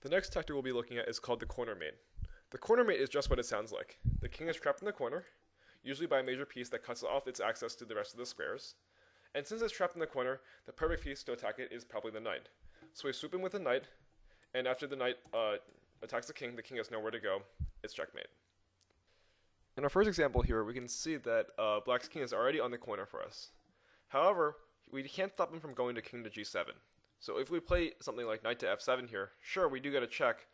The next tactic we'll be looking at is called the corner mate. The corner mate is just what it sounds like. The king is trapped in the corner, usually by a major piece that cuts off its access to the rest of the squares. And since it's trapped in the corner, the perfect piece to attack it is probably the knight. So we swoop in with the knight, and after the knight attacks the king has nowhere to go. It's checkmate. In our first example here, we can see that black's king is already on the corner for us. However, we can't stop him from going to king to g7. So if we play something like knight to f7 here, sure, we do get a check,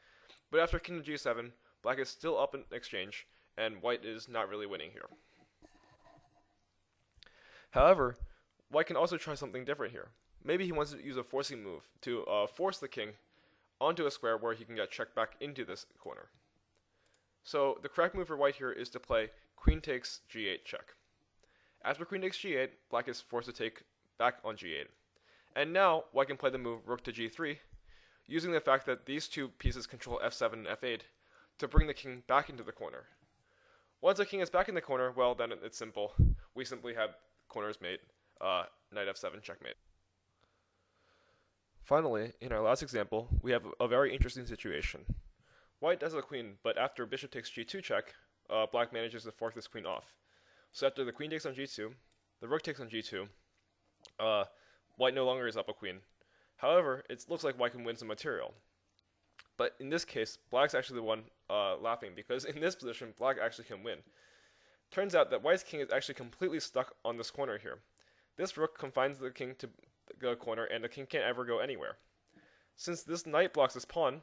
but after king to g7, black is still up in exchange, and white is not really winning here. However, white can also try something different here. Maybe he wants to use a forcing move to force the king onto a square where he can get checked back into this corner. So the correct move for white here is to play queen takes g8 check. After queen takes g8, black is forced to take back on g8. And now white can play the move rook to g3, using the fact that these two pieces control f7 and f8 to bring the king back into the corner. Once the king is back in the corner, well, then it's simple. We simply have corners mate, knight f7 checkmate. Finally, in our last example, we have a very interesting situation. White has a queen, but after bishop takes g2 check, black manages to fork this queen off. So after the queen takes on g2, the rook takes on g2, white no longer is up a queen. However, it looks like white can win some material. But in this case, black's actually the one laughing, because in this position, black actually can win. Turns out that white's king is actually completely stuck on this corner here. This rook confines the king to the corner, and the king can't ever go anywhere. Since this knight blocks this pawn,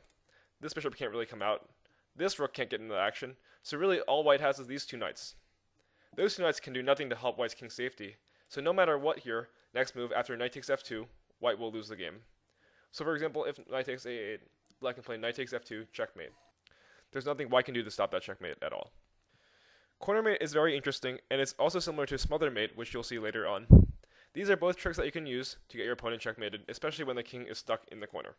this bishop can't really come out. This rook can't get into action, so really all white has is these two knights. Those two knights can do nothing to help white's king's safety, so no matter what here, next move after knight takes f2, white will lose the game. So for example, if knight takes a8, black can play knight takes f2, checkmate. There's nothing white can do to stop that checkmate at all. Corner mate is very interesting, and it's also similar to smother mate, which you'll see later on. These are both tricks that you can use to get your opponent checkmated, especially when the king is stuck in the corner.